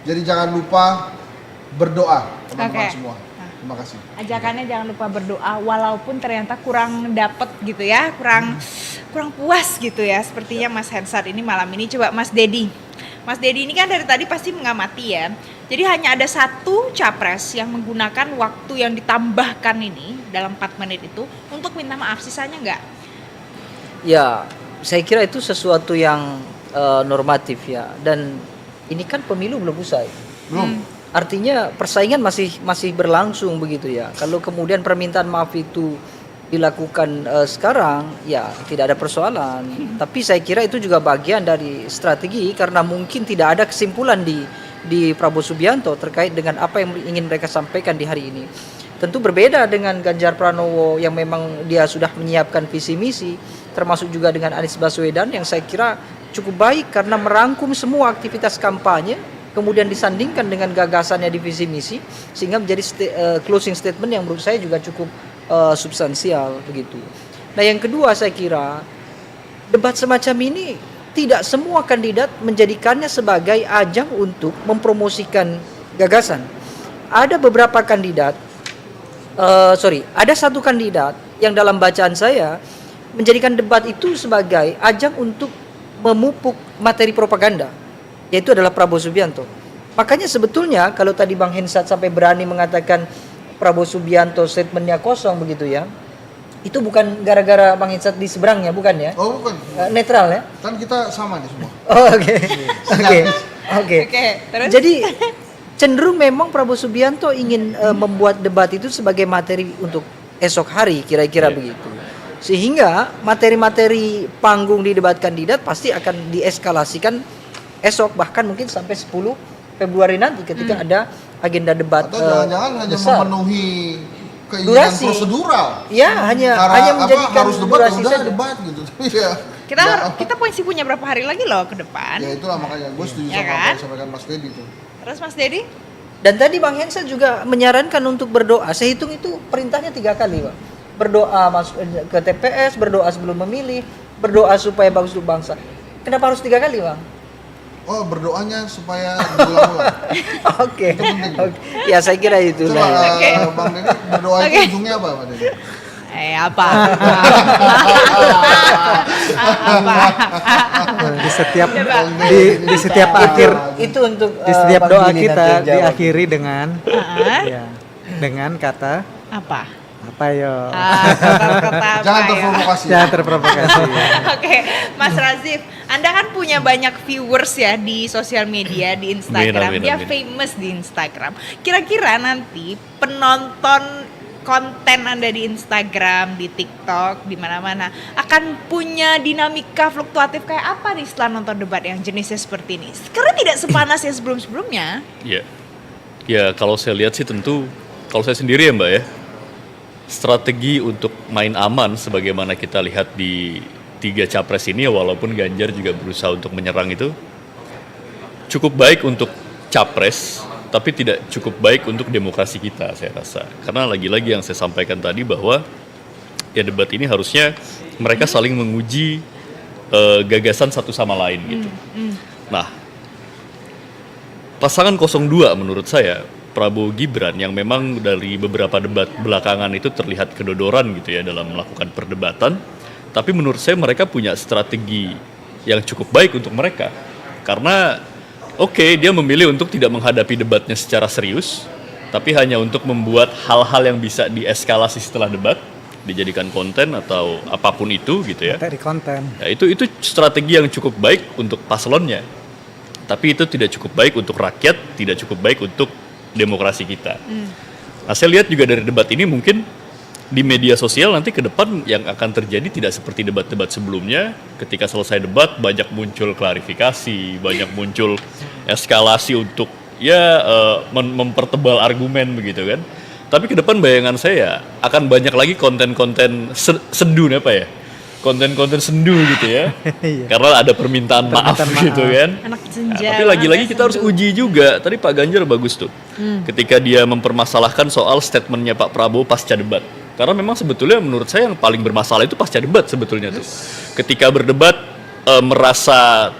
Jadi jangan lupa berdoa teman-teman semua. Terima kasih. Ajakannya jangan lupa berdoa walaupun ternyata kurang dapet gitu ya, kurang puas gitu ya. Sepertinya Mas Hensat ini malam ini. Coba Mas Dedi. Mas Dedi ini kan dari tadi pasti mengamati ya. Jadi hanya ada satu capres yang menggunakan waktu yang ditambahkan ini dalam 4 menit itu untuk minta maaf, sisanya enggak? Ya, saya kira itu sesuatu yang normatif ya. Dan ini kan pemilu belum usai. Belum. Artinya persaingan masih berlangsung begitu ya. Kalau kemudian permintaan maaf itu dilakukan sekarang, ya tidak ada persoalan. Tapi saya kira itu juga bagian dari strategi karena mungkin tidak ada kesimpulan di Prabowo Subianto terkait dengan apa yang ingin mereka sampaikan di hari ini. Tentu berbeda dengan Ganjar Pranowo yang memang dia sudah menyiapkan visi misi, termasuk juga dengan Anies Baswedan yang saya kira cukup baik karena merangkum semua aktivitas kampanye kemudian disandingkan dengan gagasannya di visi misi sehingga menjadi closing statement yang menurut saya juga cukup substansial begitu. Nah, yang kedua saya kira debat semacam ini tidak semua kandidat menjadikannya sebagai ajang untuk mempromosikan gagasan. Ada beberapa kandidat ada satu kandidat yang dalam bacaan saya menjadikan debat itu sebagai ajang untuk memupuk materi propaganda, yaitu adalah Prabowo Subianto. Makanya sebetulnya kalau tadi Bang Hensat sampai berani mengatakan Prabowo Subianto statementnya kosong begitu ya, itu bukan gara-gara Bang Hensat di seberangnya, bukan ya? Oh bukan. Netral ya? Kan kita sama nih semua. Oh, oke. Terus? Jadi cenderung memang Prabowo Subianto ingin membuat debat itu sebagai materi untuk esok hari kira-kira begitu. Sehingga materi-materi panggung di debat kandidat pasti akan dieskalasikan esok bahkan mungkin sampai 10 Februari nanti ketika ada agenda debat atau jangan-jangan hanya besar. memenuhi keinginan Durasi. prosedural. Ya, hanya menjadikan harus debat, durasi udah saja. debat gitu. Tapi ya Kita masih punya berapa hari lagi loh ke depan. ya itulah makanya gue setuju Ya sama kan? apa yang disampaikan Mas Dedi itu. Terus Mas Dedi? Dan tadi Bang Hensat juga menyarankan untuk berdoa. Saya hitung itu perintahnya 3 kali, Pak. Berdoa masuk ke TPS, berdoa sebelum memilih, berdoa supaya bagus untuk bangsa. Kenapa harus 3 kali, Bang? Oh, berdoanya supaya diulang-ulang. Oke. Itu penting. Oke. Ya saya kira itu Coba lah. Bang Dedi berdoa itu ujungnya apa, Pak Dedi? Apa? Di setiap Coba. di setiap akhir Itu untuk di setiap Bang doa Dini kita nanti jawab. diakhiri dengan ya, dengan kata Apa? apa yo? Kata-kata apa Jangan ya? terprovokasi. Jangan terprovokasi. Oke, Mas Razif, Anda kan punya banyak viewers ya di sosial media, di Instagram. Amin. Dia famous di Instagram. Kira-kira nanti penonton konten Anda di Instagram, di TikTok, di mana-mana akan punya dinamika fluktuatif kayak apa nih setelah nonton debat yang jenisnya seperti ini? Karena tidak sepanas yang sebelum-sebelumnya. Ya kalau saya lihat sih tentu, kalau saya sendiri ya Mbak ya, strategi untuk main aman sebagaimana kita lihat di 3 capres ini, walaupun Ganjar juga berusaha untuk menyerang itu, cukup baik untuk capres, tapi tidak cukup baik untuk demokrasi kita saya rasa. Karena lagi-lagi yang saya sampaikan tadi bahwa ya debat ini harusnya mereka saling menguji gagasan satu sama lain gitu. Nah, pasangan 02 menurut saya, Prabowo Gibran yang memang dari beberapa debat belakangan itu terlihat kedodoran gitu ya dalam melakukan perdebatan, tapi menurut saya mereka punya strategi yang cukup baik untuk mereka. Karena dia memilih untuk tidak menghadapi debatnya secara serius, tapi hanya untuk membuat hal-hal yang bisa dieskalasi setelah debat, dijadikan konten atau apapun itu gitu ya. Materi konten. Ya, itu strategi yang cukup baik untuk paslonnya. Tapi itu tidak cukup baik untuk rakyat, tidak cukup baik untuk demokrasi kita. Nah, saya lihat juga dari debat ini mungkin di media sosial nanti ke depan yang akan terjadi tidak seperti debat-debat sebelumnya. Ketika selesai debat banyak muncul klarifikasi, banyak muncul eskalasi untuk mempertebal argumen begitu kan. Tapi ke depan bayangan saya akan banyak lagi konten-konten sendu konten-konten sendu gitu ya. Karena ada permintaan maaf gitu kan. Anak senja. Tapi lagi-lagi kita harus uji juga. Tadi Pak Ganjar bagus tuh. Ketika dia mempermasalahkan soal statementnya Pak Prabowo pasca debat. Karena memang sebetulnya menurut saya yang paling bermasalah itu pasca debat sebetulnya tuh. Ketika berdebat merasa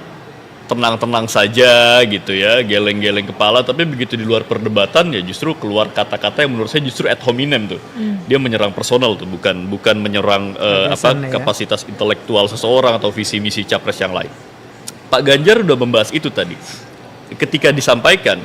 tenang-tenang saja gitu ya, geleng-geleng kepala, tapi begitu di luar perdebatan ya justru keluar kata-kata yang menurut saya justru ad hominem tuh. Dia menyerang personal tuh, bukan menyerang Gagasan ya. kapasitas intelektual seseorang atau visi misi capres yang lain. Pak Ganjar udah membahas itu tadi. Ketika disampaikan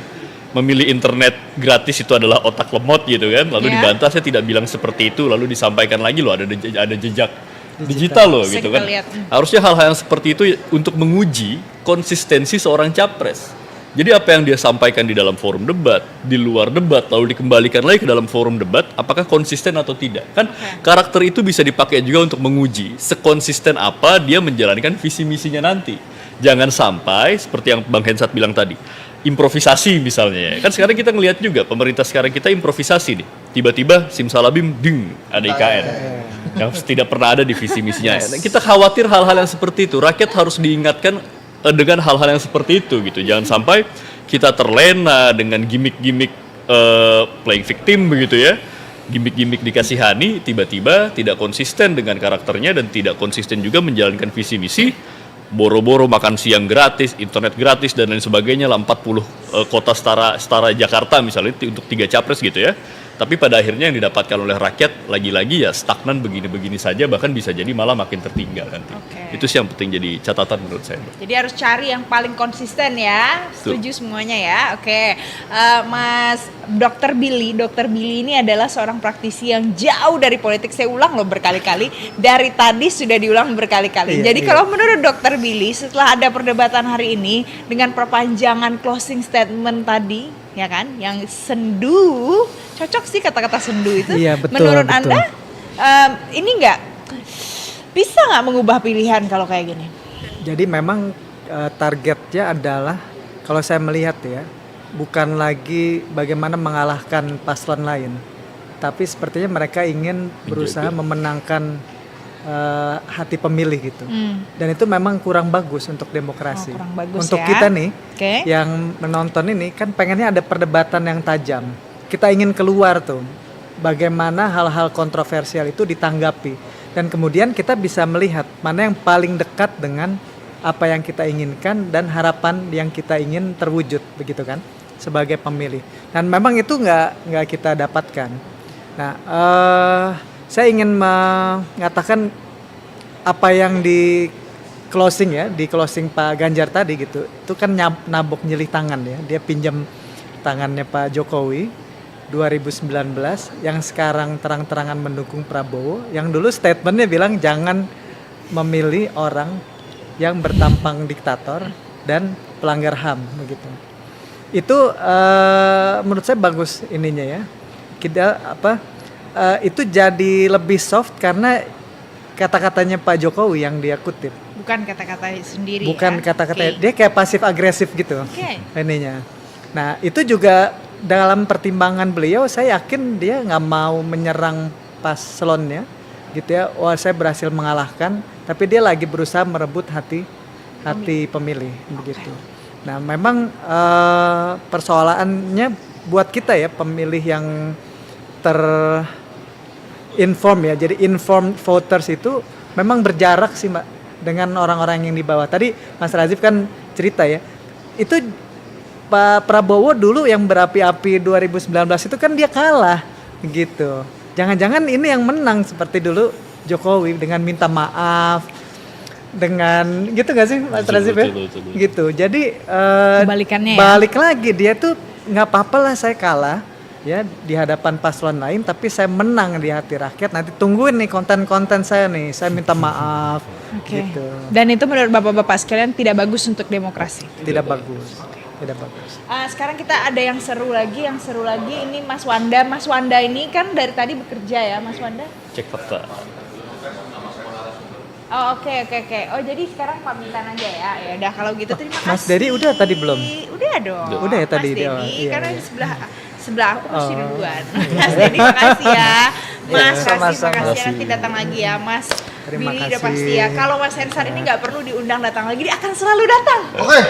memilih internet gratis itu adalah otak lemot gitu kan, lalu dibantah saya tidak bilang seperti itu, lalu disampaikan lagi loh ada jejak digital loh Bisa gitu kita kan. lihat. Harusnya hal-hal yang seperti itu untuk menguji konsistensi seorang capres. Jadi apa yang dia sampaikan di dalam forum debat, di luar debat, lalu dikembalikan lagi ke dalam forum debat, apakah konsisten atau tidak? Kan karakter itu bisa dipakai juga untuk menguji sekonsisten apa dia menjalankan visi misinya nanti. Jangan sampai seperti yang Bang Hensat bilang tadi, improvisasi misalnya ya. Kan sekarang kita ngelihat juga pemerintah sekarang kita improvisasi nih. Tiba-tiba simsalabim ding ada IKN yang tidak pernah ada di visi misinya. Kita khawatir hal-hal yang seperti itu. Rakyat harus diingatkan dengan hal-hal yang seperti itu gitu. Jangan sampai kita terlena dengan gimmick-gimmick playing victim begitu ya. Gimmick-gimmick dikasihani, tiba-tiba tidak konsisten dengan karakternya dan tidak konsisten juga menjalankan visi misi. Boro-boro makan siang gratis, internet gratis dan lain sebagainya lah 40 kota setara Jakarta misalnya untuk 3 capres gitu ya. Tapi pada akhirnya yang didapatkan oleh rakyat lagi-lagi ya stagnan begini-begini saja, bahkan bisa jadi malah makin tertinggal nanti. Itu sih yang penting jadi catatan menurut saya. Jadi harus cari yang paling konsisten ya. Setuju semuanya ya. Oke. Mas Dr. Billy ini adalah seorang praktisi yang jauh dari politik. Saya ulang loh berkali-kali. Dari tadi sudah diulang berkali-kali. Jadi kalau menurut Dr. Billy setelah ada perdebatan hari ini dengan perpanjangan closing statement tadi, ya kan, yang sendu, cocok sih kata-kata sendu itu. Iya, betul, menurut betul. Anda ini bisa nggak mengubah pilihan kalau kayak gini? Jadi memang targetnya adalah kalau saya melihat ya, bukan lagi bagaimana mengalahkan paslon lain, tapi sepertinya mereka ingin berusaha memenangkan hati pemilih gitu. Dan itu memang kurang bagus untuk demokrasi. Kurang bagus untuk ya. kita nih Oke. yang menonton ini kan pengennya ada perdebatan yang tajam. Kita ingin keluar tuh bagaimana hal-hal kontroversial itu ditanggapi dan kemudian kita bisa melihat mana yang paling dekat dengan apa yang kita inginkan dan harapan yang kita ingin terwujud begitu kan sebagai pemilih. Dan memang itu nggak kita dapatkan. Nah, saya ingin mengatakan apa yang di closing Pak Ganjar tadi gitu, itu kan nabok nyilih tangan ya, dia pinjam tangannya Pak Jokowi 2019 yang sekarang terang-terangan mendukung Prabowo, yang dulu statementnya bilang jangan memilih orang yang bertampang diktator dan pelanggar HAM begitu. Itu menurut saya bagus ininya ya. Itu jadi lebih soft karena kata-katanya Pak Jokowi yang dia kutip. Bukan kata-kata sendiri. Bukan ya? kata-kata dia kayak pasif agresif gitu. Ininya. Nah, itu juga dalam pertimbangan beliau saya yakin dia nggak mau menyerang paslonnya gitu ya. Wah, saya berhasil mengalahkan, tapi dia lagi berusaha merebut hati pemilih begitu. Nah, memang persoalannya buat kita ya pemilih yang terinform ya. Jadi informed voters itu memang berjarak sih Mbak dengan orang-orang yang di bawah. Tadi Mas Razif kan cerita ya. Itu Pak Prabowo dulu yang berapi-api 2019 itu kan dia kalah gitu. Jangan-jangan ini yang menang seperti dulu Jokowi dengan minta maaf dengan gitu gak sih Mas Razif ya? Betul. Gitu. Jadi Kebalikannya ya? balik lagi dia tuh nggak apa-apa lah saya kalah ya di hadapan paslon lain, tapi saya menang di hati rakyat. Nanti tungguin nih konten-konten saya nih, saya minta maaf gitu. Dan itu menurut bapak-bapak sekalian tidak bagus untuk demokrasi. Tidak bagus. Sekarang kita ada yang seru lagi ini Mas Wanda ini kan dari tadi bekerja ya Mas Wanda? Cek fakta. Oh oke. Oh jadi sekarang pamitan aja ya. Ya udah kalau gitu terima kasih. Mas Dedi udah tadi belum? Udah dong. Udah ya tadi Mas dia. Dedi Iya, karena iya. di sebelah aku pasti duluan. Mas Dedi makasih ya. Mas sama-sama. makasih ya, nanti datang lagi ya Mas. Terima Billy udah kasih. pasti ya. Kalau Mas Hensar ini nggak perlu diundang datang lagi, dia akan selalu datang. Oke.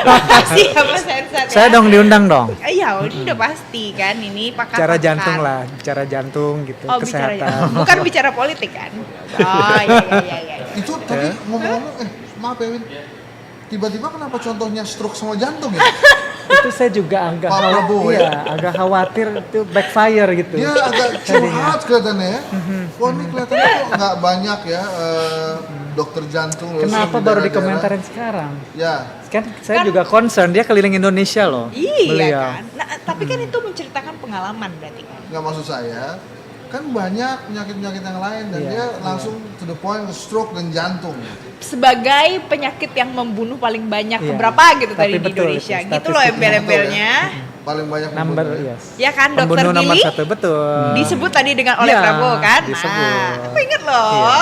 Makasih ya Mas Hensar ya. Saya dong diundang dong. Iya, ini udah pasti kan ini pakar. Bicara jantung lah, bicara jantung gitu, Oh, bicara kesehatan. bukan bicara politik kan? Oh iya. Itu tadi ngomong-ngomong, maaf ya Win. tiba-tiba kenapa contohnya stroke sama jantung ya? Itu saya juga agak Pak Prabowo iya, agak khawatir itu backfire gitu. Dia agak curhat kelihatannya ya. Wah ini kelihatannya kok nggak banyak ya dokter jantung. loh, Kenapa di baru daerah-daerah. dikomentarin sekarang? Ya, Kan saya juga concern, dia keliling Indonesia loh. Iya beliau. kan. Nah, tapi kan itu menceritakan pengalaman berarti kan. nggak maksud saya. Kan banyak penyakit-penyakit yang lain dan dia langsung to the point stroke dan jantung. Sebagai penyakit yang membunuh paling banyak Iya. berapa gitu Tapi tadi di betul Indonesia. itu, Gitu loh statistiknya embel-embelnya. Paling banyak Number pembunuh. yes. Ya kan dokter Pembunuh nomor Billy 1 betul. disebut tadi dengan oleh Iya, Prabowo kan. disebut. Nah, aku inget loh. Iya.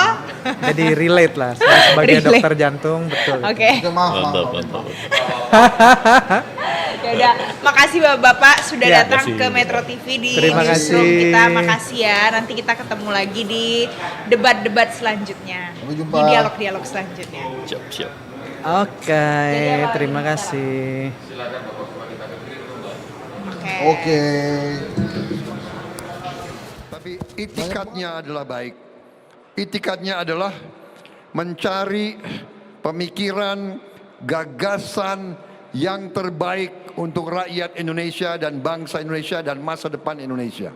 Jadi relate lah, saya sebagai Relate. dokter jantung betul. Oke. Oke, maaf. Mantap, mantap. Ya udah, makasih Bapak sudah Ya. datang Makasih. ke Metro TV di Terima newsroom kasih. kita. Makasih ya. Nanti kita ketemu lagi di debat-debat selanjutnya. Sampai jumpa. Di dialog-dialog selanjutnya. Siap, siap. Oke, terima kasih. Oke. Oke. Tapi itikadnya adalah baik. Itikadnya adalah mencari pemikiran, gagasan yang terbaik untuk rakyat Indonesia dan bangsa Indonesia dan masa depan Indonesia.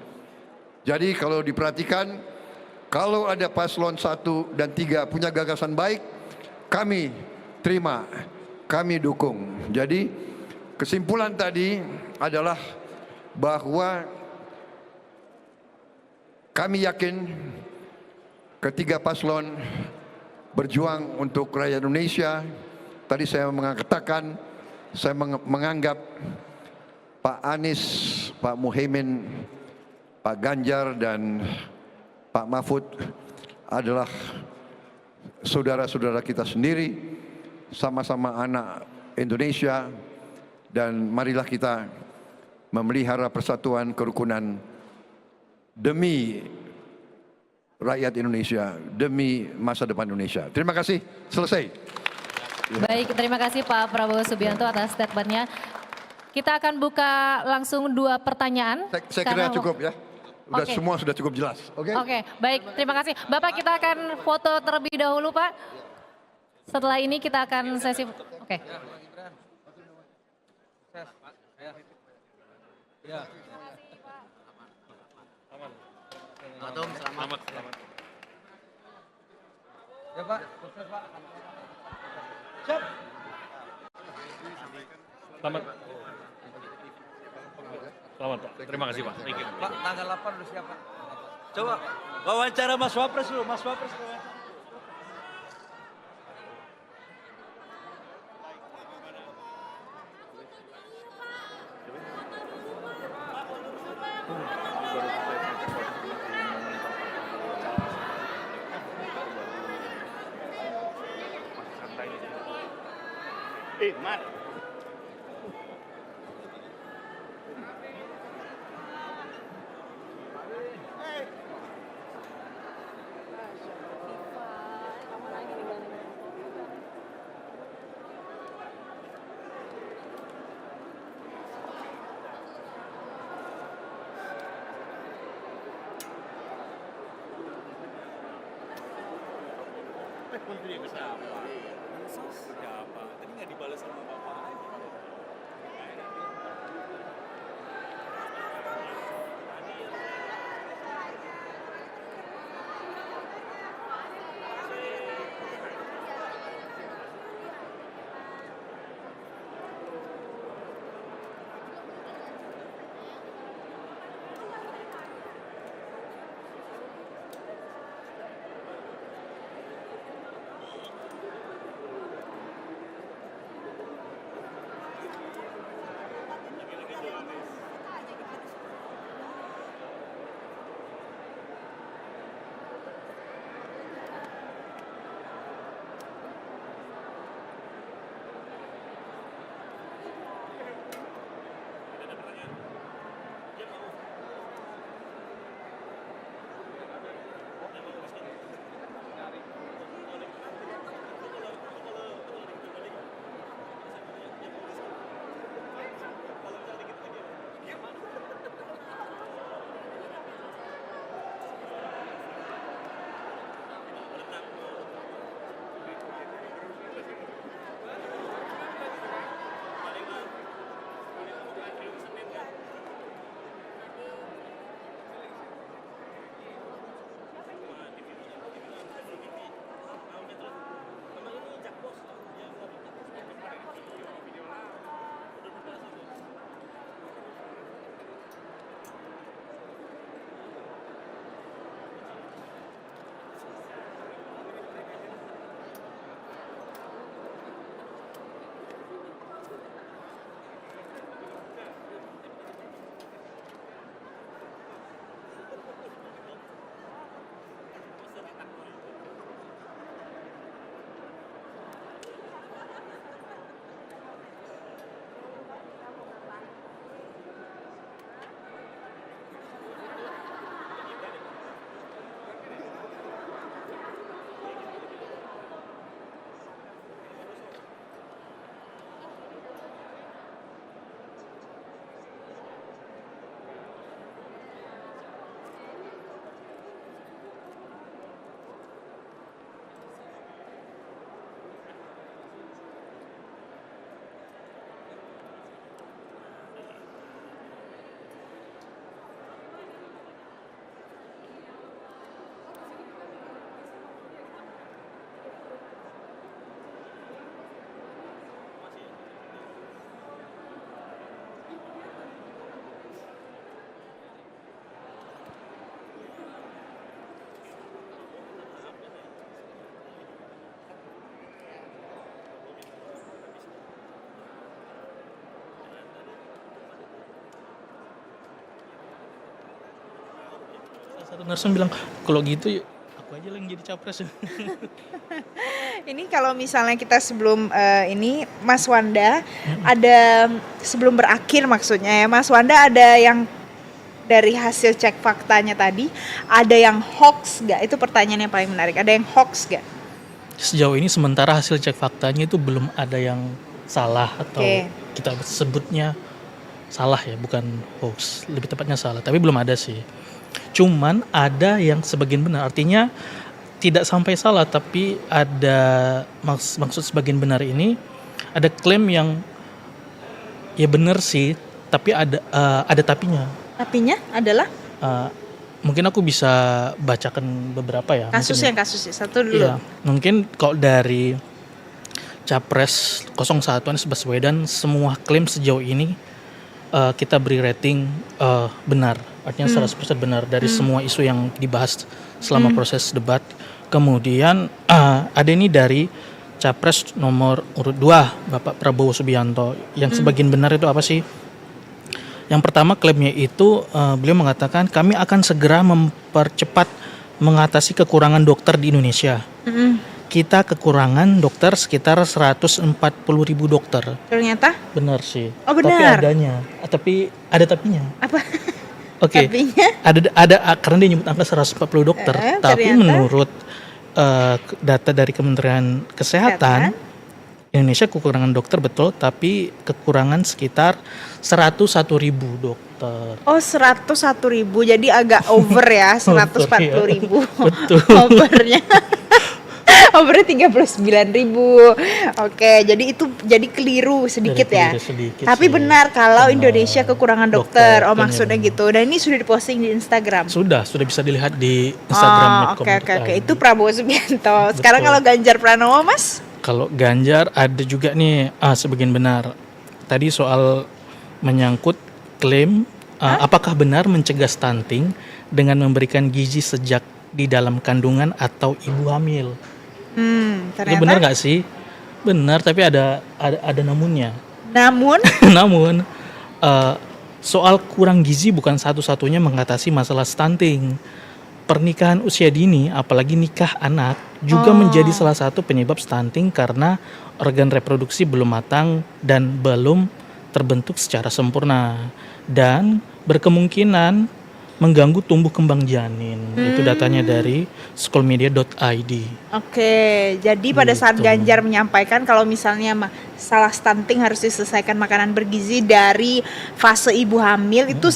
Jadi kalau diperhatikan, kalau ada paslon 1 dan 3 punya gagasan baik, kami terima, kami dukung. Jadi kesimpulan tadi adalah bahwa kami yakin ketiga paslon berjuang untuk rakyat Indonesia. Tadi saya mengatakan, saya menganggap Pak Anies, Pak Muhaimin, Pak Ganjar dan Pak Mahfud adalah saudara-saudara kita sendiri, sama-sama anak Indonesia, dan marilah kita memelihara persatuan kerukunan demi rakyat Indonesia, demi masa depan Indonesia. Terima kasih, selesai. Baik, terima kasih Pak Prabowo Subianto atas statementnya. Kita akan buka langsung 2 pertanyaan. Saya kira Karena- cukup ya. Udah Oke. semua sudah cukup jelas. Oke. Oke, baik, terima kasih. Bapak, kita akan foto terlebih dahulu Pak. Setelah ini kita akan sesi. Oke. Selamat. Selamat Pak. Terima kasih Pak. Thank you. Pak, tanggal 8 udah siapa? Coba wawancara Mas Wapres dulu, Mas Wapres. Menteri besar. Siapa? Tadi nggak dibalas sama Bapak aja. satu narasumber bilang kalau gitu aku aja lah yang jadi capres. Ini kalau misalnya kita sebelum ini Mas Wanda ada sebelum berakhir maksudnya ya Mas Wanda ada yang dari hasil cek faktanya tadi ada yang hoax gak? Itu pertanyaan yang paling menarik. Ada yang hoax gak? Sejauh ini sementara hasil cek faktanya itu belum ada yang salah atau kita sebutnya salah ya, bukan hoax, lebih tepatnya salah. Tapi belum ada sih. Cuman ada yang sebagian benar, artinya tidak sampai salah tapi ada maksud sebagian benar ini ada klaim yang ya benar sih, tapi ada tapinya. Tapinya adalah Mungkin aku bisa bacakan beberapa ya. kasusnya satu dulu. Iya, mungkin kalau dari Capres 01 Anies Baswedan semua klaim sejauh ini kita beri rating benar. Artinya 100% benar dari semua isu yang dibahas selama proses debat. Kemudian ada ini dari Capres nomor urut 2 Bapak Prabowo Subianto. Yang sebagian benar itu apa sih? Yang pertama klaimnya itu beliau mengatakan kami akan segera mempercepat mengatasi kekurangan dokter di Indonesia. Kita kekurangan dokter sekitar 140.000 dokter. Ternyata Benar sih. Oh, Tapi benar. tapi ada tapinya. apa? Oke. Tapinya? Ada karena dia nyebut angka 140 dokter. Tapi ternyata? menurut data dari Kementerian Kesehatan Indonesia kekurangan dokter betul, tapi kekurangan sekitar 101.000 dokter. Oh 101.000 jadi agak over ya 140.000 Betul. overnya. Overnya 39.000. Oke, jadi itu jadi keliru sedikit ya. Sedikit Tapi sih. benar kalau Indonesia kekurangan dokter. Oh benar. maksudnya gitu. Dan ini sudah diposting di Instagram. Sudah bisa dilihat di Instagram. Oh, oke. Itu Prabowo Subianto. Sekarang Betul. kalau Ganjar Pranowo, Mas? Kalau Ganjar ada juga nih sebagian benar. Tadi soal menyangkut klaim apakah benar mencegah stunting dengan memberikan gizi sejak di dalam kandungan atau ibu hamil. Itu Ternyata. benar nggak sih? Benar, tapi ada namunnya. Namun, Namun soal kurang gizi bukan satu-satunya mengatasi masalah stunting. Pernikahan usia dini, apalagi nikah anak, juga menjadi salah satu penyebab stunting karena organ reproduksi belum matang dan belum terbentuk secara sempurna dan berkemungkinan mengganggu tumbuh kembang janin. Itu datanya dari schoolmedia.id. oke. Jadi pada saat Gitu. Ganjar menyampaikan kalau misalnya masalah stunting harus diselesaikan makanan bergizi dari fase ibu hamil itu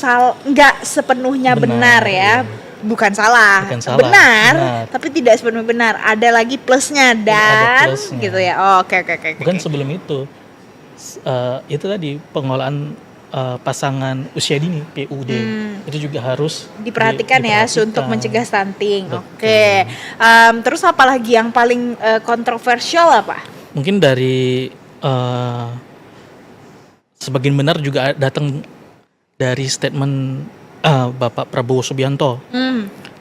nggak sepenuhnya benar ya. Bukan salah, Bukan salah, benar, benar. tapi tidak sepenuhnya benar. Ada lagi plusnya dan plusnya. gitu ya. Oh, oke. Bukan sebelum itu. Itu tadi pengolahan pasangan usia dini PUD itu juga harus Diperhatikan ya untuk mencegah stunting. Oke. Terus apalagi yang paling kontroversial apa? Mungkin dari sebagian benar juga datang dari statement Bapak Prabowo Subianto.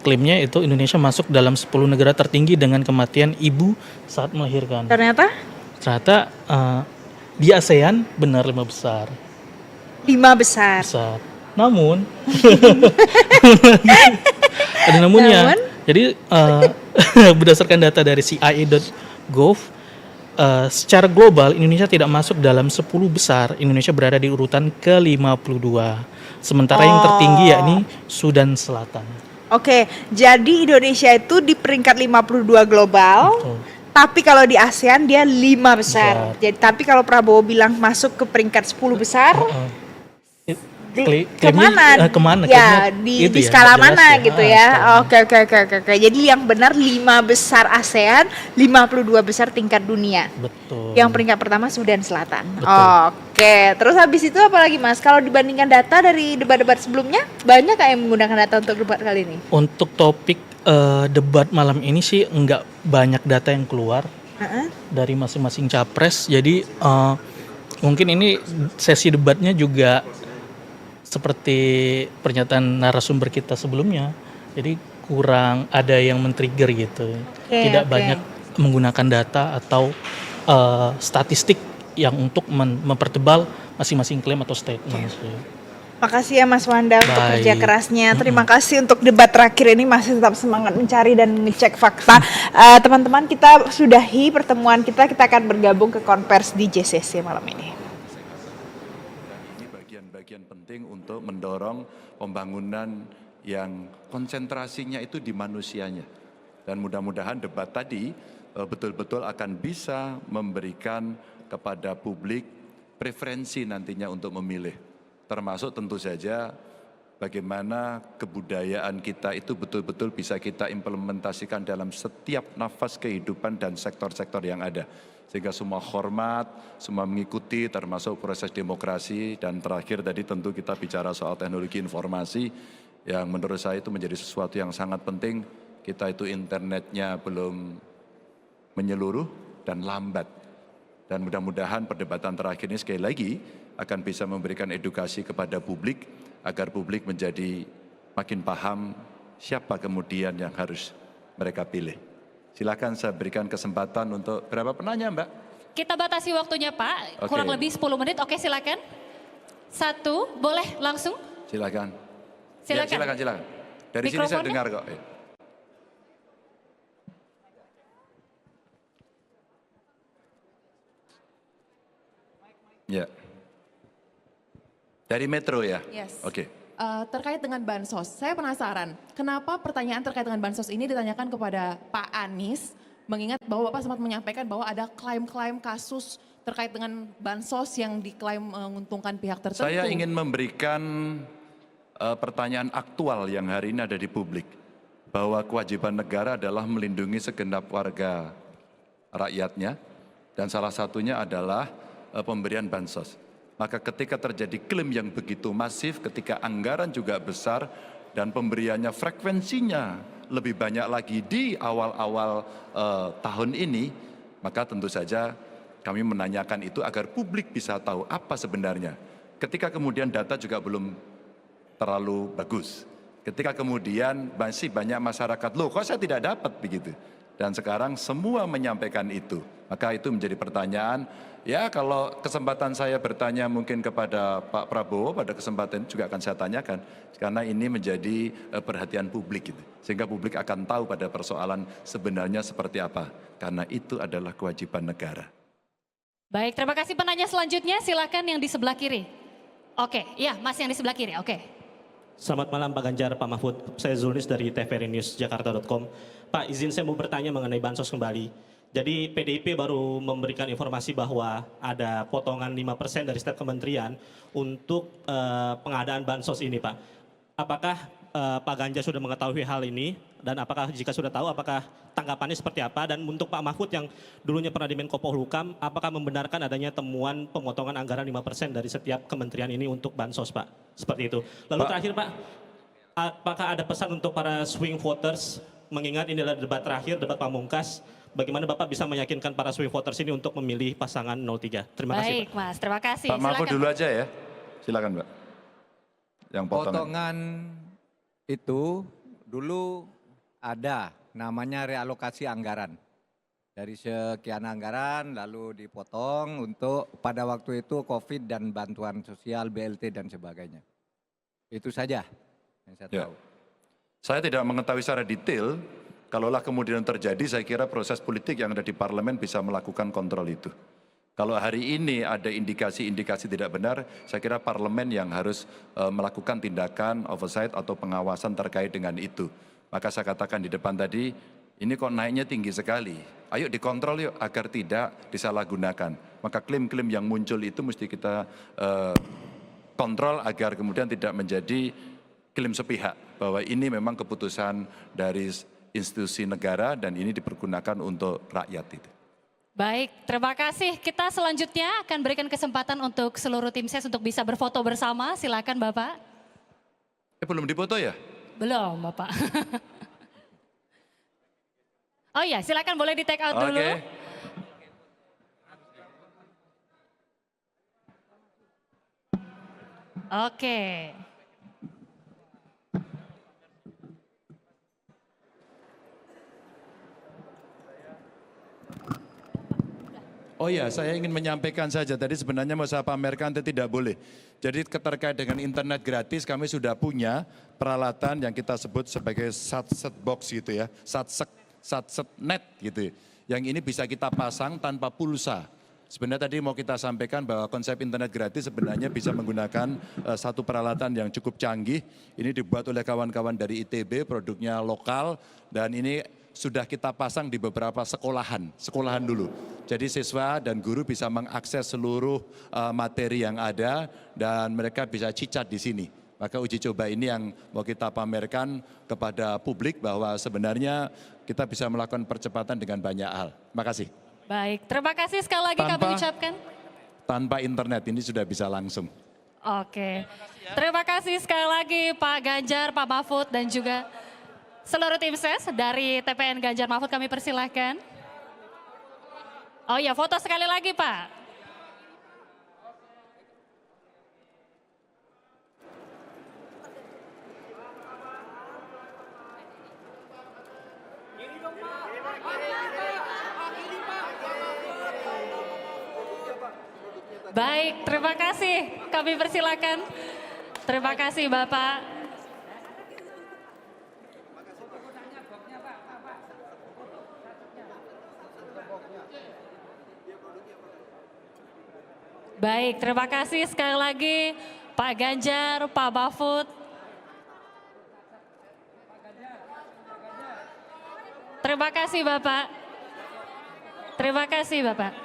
Klaimnya itu Indonesia masuk dalam 10 negara tertinggi dengan kematian ibu saat melahirkan. Ternyata Ternyata di ASEAN benar 5 besar. 5 besar. Namun ada namunnya. Jadi berdasarkan data dari CIA.gov secara global Indonesia tidak masuk dalam 10 besar. Indonesia berada di urutan ke-52. Sementara yang tertinggi yakni Sudan Selatan. Oke, jadi Indonesia itu di peringkat 52 global. Betul. Tapi kalau di ASEAN dia 5 besar. Jadi tapi kalau Prabowo bilang masuk ke peringkat 10 besar, kemana? Kemana? Ya, Karena di itu ya, skala jelas mana ya. gitu ya. Oke. Jadi yang benar 5 besar ASEAN, 52 besar tingkat dunia. Betul. Yang peringkat pertama Sudan Selatan. Betul. Oke, terus habis itu apa lagi Mas? Kalau dibandingkan data dari debat-debat sebelumnya, banyak nggak yang menggunakan data untuk debat kali ini? Untuk topik debat malam ini sih enggak banyak data yang keluar dari masing-masing capres. Jadi mungkin ini sesi debatnya juga seperti pernyataan narasumber kita sebelumnya. Jadi kurang ada yang men-trigger gitu. Tidak banyak menggunakan data atau statistik yang untuk mempertebal masing-masing klaim atau statement. Makasih ya Mas Wanda untuk Baik. kerja kerasnya. Terima kasih untuk debat terakhir ini masih tetap semangat mencari dan ngecek fakta. Teman-teman, kita sudahi pertemuan kita. Kita akan bergabung ke konvers di JCC malam ini. Ini bagian-bagian penting untuk mendorong pembangunan yang konsentrasinya itu di manusianya. Dan mudah-mudahan debat tadi betul-betul akan bisa memberikan kepada publik preferensi nantinya untuk memilih. Termasuk tentu saja bagaimana kebudayaan kita itu betul-betul bisa kita implementasikan dalam setiap nafas kehidupan dan sektor-sektor yang ada. Sehingga semua hormat, semua mengikuti termasuk proses demokrasi, dan terakhir tadi tentu kita bicara soal teknologi informasi yang menurut saya itu menjadi sesuatu yang sangat penting. Kita itu internetnya belum menyeluruh dan lambat. Dan mudah-mudahan perdebatan terakhir ini sekali lagi akan bisa memberikan edukasi kepada publik agar publik menjadi makin paham siapa kemudian yang harus mereka pilih. Silakan saya berikan kesempatan untuk berapa penanya, Mbak? Kita batasi waktunya Pak, Oke. kurang lebih 10 menit. Oke, silakan. 1, boleh langsung? Silakan. Silakan. Ya, silakan. Dari sini saya Mikrofonnya? dengar kok. Ya. Dari Metro ya? Yes. Oke. Terkait dengan bansos, saya penasaran, kenapa pertanyaan terkait dengan bansos ini ditanyakan kepada Pak Anies, mengingat bahwa Bapak sempat menyampaikan bahwa ada klaim-klaim kasus terkait dengan bansos yang diklaim menguntungkan pihak tertentu. Saya ingin memberikan pertanyaan aktual yang hari ini ada di publik, bahwa kewajiban negara adalah melindungi segenap warga rakyatnya, dan salah satunya adalah pemberian bansos. Maka ketika terjadi klaim yang begitu masif, ketika anggaran juga besar dan pemberiannya frekuensinya lebih banyak lagi di awal-awal tahun ini, maka tentu saja kami menanyakan itu agar publik bisa tahu apa sebenarnya. Ketika kemudian data juga belum terlalu bagus, ketika kemudian masih banyak masyarakat, loh kok saya tidak dapat begitu. Dan sekarang semua menyampaikan itu, maka itu menjadi pertanyaan. Ya, kalau kesempatan saya bertanya mungkin kepada Pak Prabowo, pada kesempatan juga akan saya tanyakan. Karena ini menjadi perhatian publik gitu. Sehingga publik akan tahu pada persoalan sebenarnya seperti apa. Karena itu adalah kewajiban negara. Baik, terima kasih penanya selanjutnya. Silakan yang di sebelah kiri. Oke, ya Mas yang di sebelah kiri, oke. Selamat malam Pak Ganjar, Pak Mahfud. Saya Zulnis dari TVRI News Jakarta.com. Pak, izin saya mau bertanya mengenai bansos kembali. Jadi PDIP baru memberikan informasi bahwa ada potongan 5% dari setiap kementerian untuk pengadaan bansos ini, Pak. Apakah Pak Ganjar sudah mengetahui hal ini? Dan apakah jika sudah tahu, apakah tanggapannya seperti apa? Dan untuk Pak Mahfud yang dulunya pernah di Menko Polhukam, apakah membenarkan adanya temuan pemotongan anggaran 5% dari setiap kementerian ini untuk bansos, Pak? Seperti itu. Lalu terakhir, Pak, apakah ada pesan untuk para swing voters, mengingat ini adalah debat terakhir, debat pamungkas, bagaimana Bapak bisa meyakinkan para swing voters ini untuk memilih pasangan 03? Terima kasih, Baik, Pak. Mas, terima kasih. Pak Mahfud dulu aja ya. Silakan, Mbak. Yang Potongan itu dulu ada namanya realokasi anggaran. Dari sekian anggaran lalu dipotong untuk pada waktu itu COVID dan bantuan sosial, BLT dan sebagainya. Itu saja yang saya tahu. Saya tidak mengetahui secara detail. Kalaulah kemudian terjadi, saya kira proses politik yang ada di parlemen bisa melakukan kontrol itu. Kalau hari ini ada indikasi-indikasi tidak benar, saya kira parlemen yang harus melakukan tindakan oversight atau pengawasan terkait dengan itu. Maka saya katakan di depan tadi, ini kok naiknya tinggi sekali. Ayo dikontrol yuk agar tidak disalahgunakan. Maka klaim-klaim yang muncul itu mesti kita kontrol agar kemudian tidak menjadi klaim sepihak. Bahwa ini memang keputusan dari institusi negara dan ini dipergunakan untuk rakyat itu. Baik, terima kasih. Kita selanjutnya akan berikan kesempatan untuk seluruh tim ses untuk bisa berfoto bersama. Silakan Bapak. Belum dipoto ya? Belum Bapak. Oh iya, silakan boleh di take out dulu. Oke. Oh ya, saya ingin menyampaikan saja, tadi sebenarnya mau saya pamerkan tapi tidak boleh. Jadi terkait dengan internet gratis kami sudah punya peralatan yang kita sebut sebagai satset box gitu ya, satset net gitu. Yang ini bisa kita pasang tanpa pulsa. Sebenarnya tadi mau kita sampaikan bahwa konsep internet gratis sebenarnya bisa menggunakan satu peralatan yang cukup canggih. Ini dibuat oleh kawan-kawan dari ITB, produknya lokal dan ini sudah kita pasang di beberapa sekolahan dulu. Jadi siswa dan guru bisa mengakses seluruh materi yang ada dan mereka bisa cicat di sini. Maka uji coba ini yang mau kita pamerkan kepada publik bahwa sebenarnya kita bisa melakukan percepatan dengan banyak hal. Terima kasih. Baik, terima kasih sekali lagi kami ucapkan. Tanpa internet ini sudah bisa langsung. Oke, terima kasih sekali lagi Pak Ganjar, Pak Mahfud dan juga seluruh tim ses dari TPN Ganjar Mahfud kami persilahkan. Oh ya, foto sekali lagi Pak. Baik, terima kasih. Kami persilakan. Terima kasih Bapak. Baik, terima kasih sekali lagi Pak Ganjar, Pak Mahfud. Terima kasih Bapak. Terima kasih Bapak.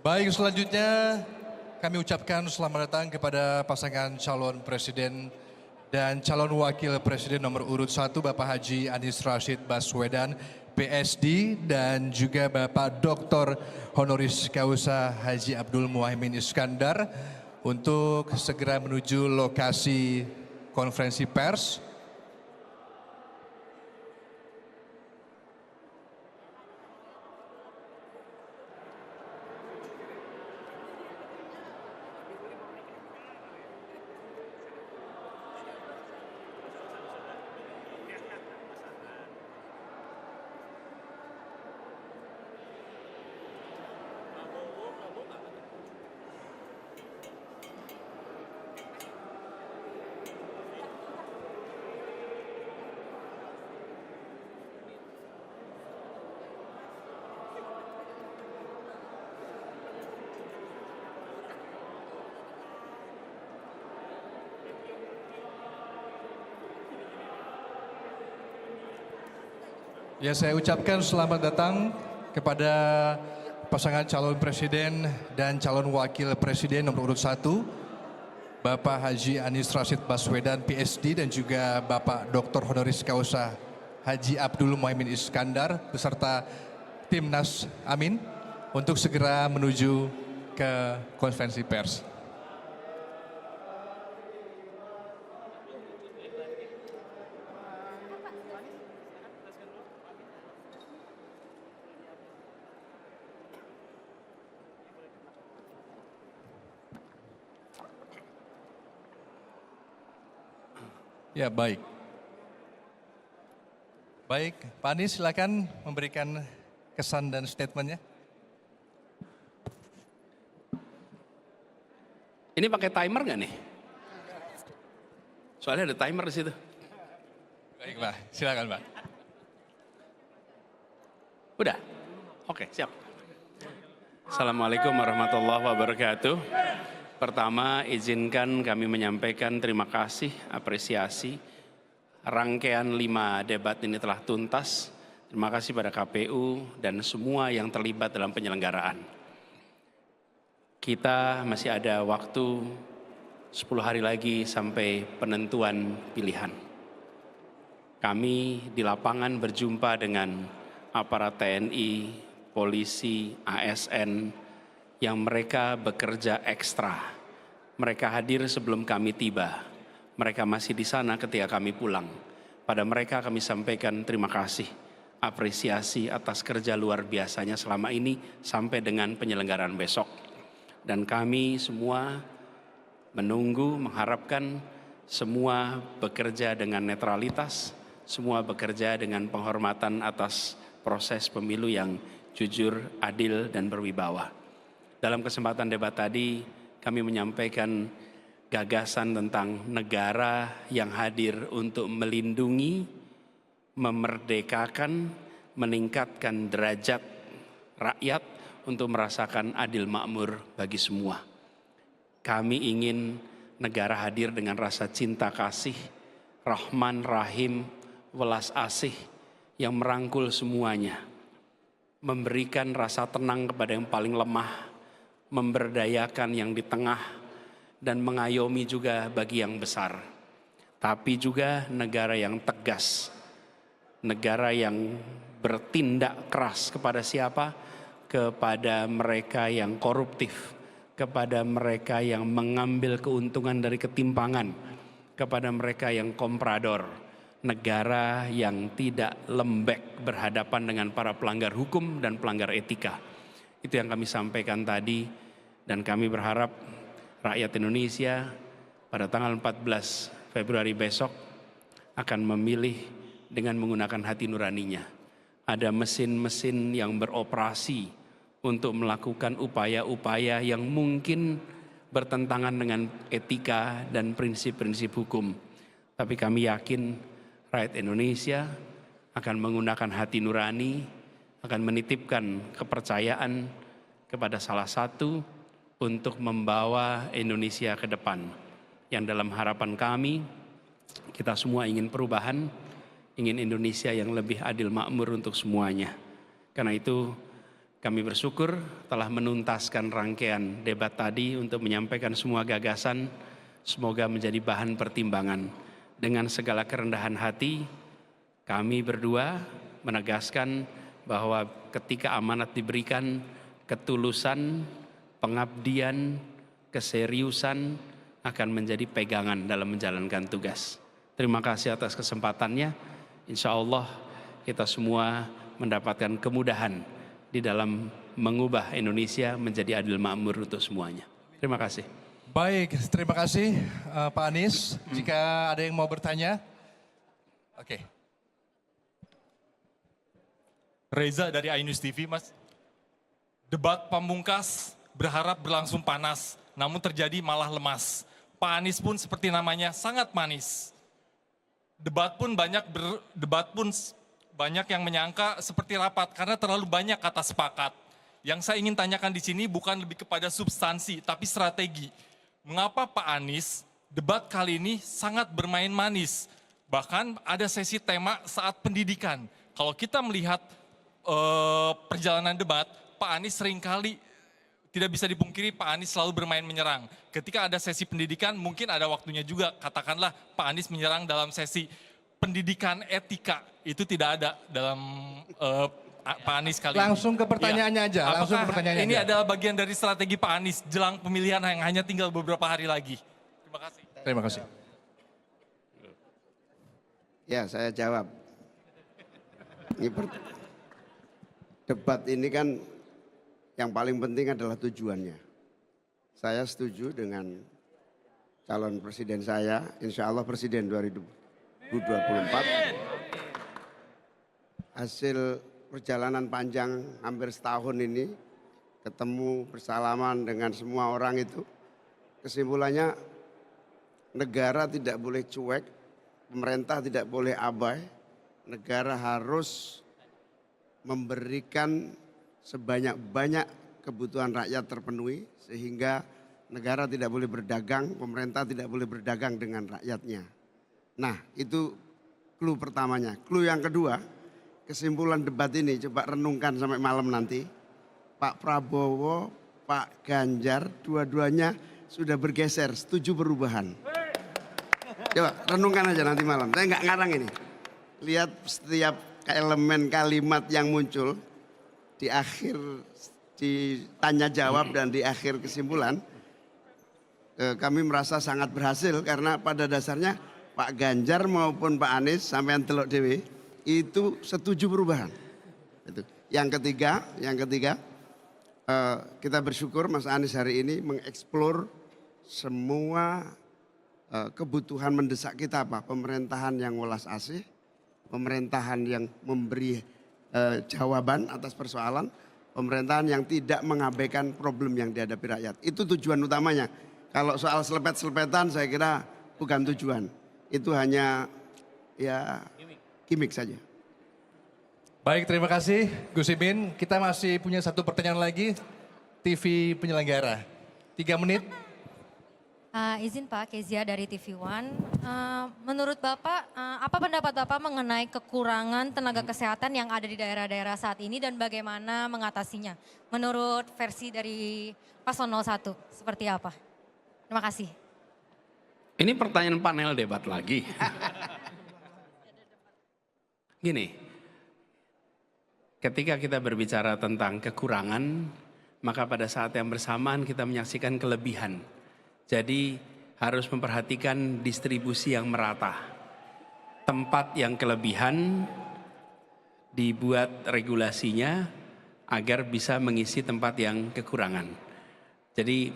Baik, selanjutnya kami ucapkan selamat datang kepada pasangan calon presiden dan calon wakil presiden nomor urut 1 Bapak Haji Anies Rashid Baswedan, PSD, dan juga Bapak Dr. Honoris Causa Haji Abdul Muhaimin Iskandar untuk segera menuju lokasi konferensi pers. Ya, saya ucapkan selamat datang kepada pasangan calon presiden dan calon wakil presiden nomor urut 1, Bapak Haji Anies Rashid Baswedan, PSD, dan juga Bapak Dr. Honoris Causa Haji Abdul Muhaimin Iskandar beserta Timnas Amin untuk segera menuju ke konferensi pers. Ya, baik. Baik, Pak Anies silakan memberikan kesan dan statementnya. Ini pakai timer nggak nih? Soalnya ada timer di situ. Baik, Pak. Silakan, Pak. Udah? Oke, siap. Assalamualaikum warahmatullahi wabarakatuh. Pertama, izinkan kami menyampaikan terima kasih, apresiasi. Rangkaian 5 debat ini telah tuntas. Terima kasih pada KPU dan semua yang terlibat dalam penyelenggaraan. Kita masih ada waktu 10 hari lagi sampai penentuan pilihan. Kami di lapangan berjumpa dengan aparat TNI, polisi, ASN, yang mereka bekerja ekstra. Mereka hadir sebelum kami tiba. Mereka masih di sana ketika kami pulang. Pada mereka kami sampaikan terima kasih, apresiasi atas kerja luar biasanya selama ini sampai dengan penyelenggaraan besok. Dan kami semua menunggu, mengharapkan semua bekerja dengan netralitas, semua bekerja dengan penghormatan atas proses pemilu yang jujur, adil, dan berwibawa. Dalam kesempatan debat tadi, kami menyampaikan gagasan tentang negara yang hadir untuk melindungi, memerdekakan, meningkatkan derajat rakyat untuk merasakan adil makmur bagi semua. Kami ingin negara hadir dengan rasa cinta kasih, rahman, rahim, welas asih yang merangkul semuanya, memberikan rasa tenang kepada yang paling lemah, memberdayakan yang di tengah, dan mengayomi juga bagi yang besar. Tapi juga negara yang tegas, negara yang bertindak keras kepada siapa? Kepada mereka yang koruptif, kepada mereka yang mengambil keuntungan dari ketimpangan, kepada mereka yang komprador. Negara yang tidak lembek berhadapan dengan para pelanggar hukum dan pelanggar etika. Itu yang kami sampaikan tadi. Dan kami berharap rakyat Indonesia pada tanggal 14 Februari besok akan memilih dengan menggunakan hati nuraninya. Ada mesin-mesin yang beroperasi untuk melakukan upaya-upaya yang mungkin bertentangan dengan etika dan prinsip-prinsip hukum. Tapi kami yakin rakyat Indonesia akan menggunakan hati nurani, akan menitipkan kepercayaan kepada salah satu untuk membawa Indonesia ke depan. Yang dalam harapan kami, kita semua ingin perubahan, ingin Indonesia yang lebih adil makmur untuk semuanya. Karena itu kami bersyukur telah menuntaskan rangkaian debat tadi untuk menyampaikan semua gagasan, semoga menjadi bahan pertimbangan. dengan segala kerendahan hati, kami berdua menegaskan bahwa ketika amanat diberikan, ketulusan, pengabdian, keseriusan akan menjadi pegangan dalam menjalankan tugas. Terima kasih atas kesempatannya. Insya Allah kita semua mendapatkan kemudahan di dalam mengubah Indonesia menjadi adil makmur untuk semuanya. Terima kasih. Baik, terima kasih Pak Anies. Jika ada yang mau bertanya. Oke. Reza dari iNews TV, Mas. Debat pamungkas berharap berlangsung panas, namun terjadi malah lemas. Pak Anies pun seperti namanya sangat manis. Debat pun banyak yang menyangka seperti rapat karena terlalu banyak kata sepakat. Yang saya ingin tanyakan di sini bukan lebih kepada substansi, tapi strategi. Mengapa Pak Anies debat kali ini sangat bermain manis? Bahkan ada sesi tema saat pendidikan. Kalau kita melihat perjalanan debat, Pak Anies seringkali tidak bisa dipungkiri Pak Anies selalu bermain menyerang. Ketika ada sesi pendidikan mungkin ada waktunya juga, katakanlah Pak Anies menyerang dalam sesi pendidikan etika. Itu tidak ada dalam Pak Anies kali ini. Langsung ke pertanyaannya aja. Langsung ke pertanyaannya ini aja. adalah bagian dari strategi Pak Anies jelang pemilihan yang hanya tinggal beberapa hari lagi? Terima kasih. Terima kasih. Ya, saya jawab. Debat ini kan yang paling penting adalah tujuannya. Saya setuju dengan calon presiden saya, insya Allah presiden 2024. Hasil perjalanan panjang hampir setahun ini, ketemu bersalaman dengan semua orang itu, kesimpulannya negara tidak boleh cuek, pemerintah tidak boleh abai, negara harus memberikan sebanyak-banyak kebutuhan rakyat terpenuhi sehingga negara tidak boleh berdagang, pemerintah tidak boleh berdagang dengan rakyatnya. Nah, itu clue pertamanya. Clue yang kedua, kesimpulan debat ini coba renungkan sampai malam nanti. Pak Prabowo, Pak Ganjar, dua-duanya sudah bergeser, setuju perubahan. Coba renungkan aja nanti malam. Saya nggak ngarang ini. Lihat setiap elemen kalimat yang muncul di akhir ditanya jawab dan di akhir kesimpulan, kami merasa sangat berhasil karena pada dasarnya Pak Ganjar maupun Pak Anies sampai Teluk Dewi itu setuju perubahan. Itu. Yang ketiga, kita bersyukur Mas Anies hari ini mengeksplor semua kebutuhan mendesak kita apa? Pemerintahan yang welas asih, pemerintahan yang memberi jawaban atas persoalan, pemerintahan yang tidak mengabaikan problem yang dihadapi rakyat. Itu tujuan utamanya. Kalau soal selepet-selepetan saya kira bukan tujuan. Itu hanya ya gimmick saja. Baik, terima kasih Gus Imin. Kita masih punya satu pertanyaan lagi. TV penyelenggara. 3 menit. Izin Pak, Kezia dari TV One. Menurut Bapak, apa pendapat Bapak mengenai kekurangan tenaga kesehatan yang ada di daerah-daerah saat ini dan bagaimana mengatasinya? Menurut versi dari Paslon 01, seperti apa? Terima kasih. Ini pertanyaan panel debat lagi. Gini, ketika kita berbicara tentang kekurangan, maka pada saat yang bersamaan kita menyaksikan kelebihan. Jadi harus memperhatikan distribusi yang merata. Tempat yang kelebihan dibuat regulasinya agar bisa mengisi tempat yang kekurangan. Jadi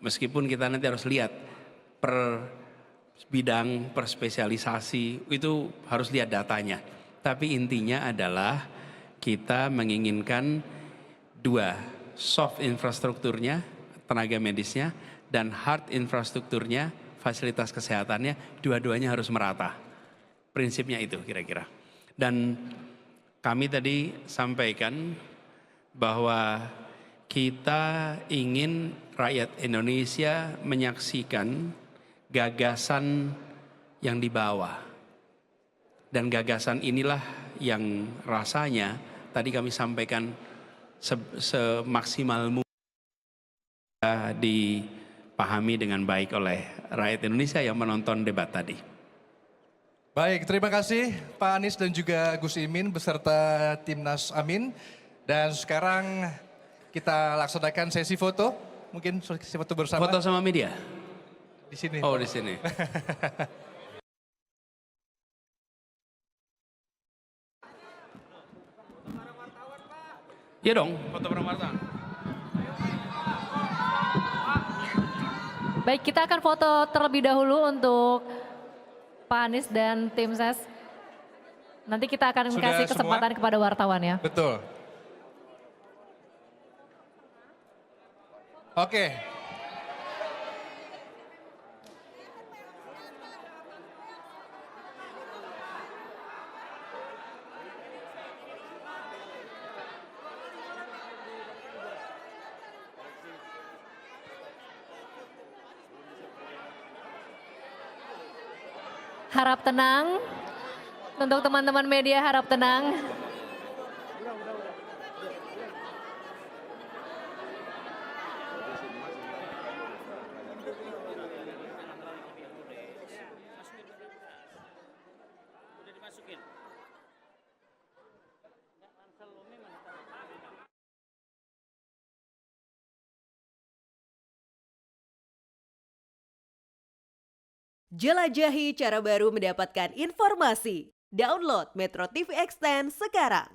meskipun kita nanti harus lihat per bidang, per spesialisasi, itu harus lihat datanya. Tapi intinya adalah kita menginginkan 2, soft infrastrukturnya, tenaga medisnya, dan hard infrastrukturnya, fasilitas kesehatannya, dua-duanya harus merata. Prinsipnya itu kira-kira. Dan kami tadi sampaikan bahwa kita ingin rakyat Indonesia menyaksikan gagasan yang dibawa. Dan gagasan inilah yang rasanya tadi kami sampaikan semaksimal mungkin dipahami dengan baik oleh rakyat Indonesia yang menonton debat tadi. Baik, terima kasih Pak Anies dan juga Gus Imin beserta Timnas Amin. Dan sekarang kita laksanakan sesi foto. Mungkin sesi foto bersama. Foto sama media? Di sini. Oh, di sini. Iya dong, foto bareng wartawan. Baik, kita akan foto terlebih dahulu untuk Pak Anies dan tim ses. Nanti kita akan Sudah kasih semua? kesempatan kepada wartawan ya. Betul. Oke. Harap tenang. Untuk teman-teman media harap tenang. Jelajahi cara baru mendapatkan informasi. Download Metro TV Extend sekarang.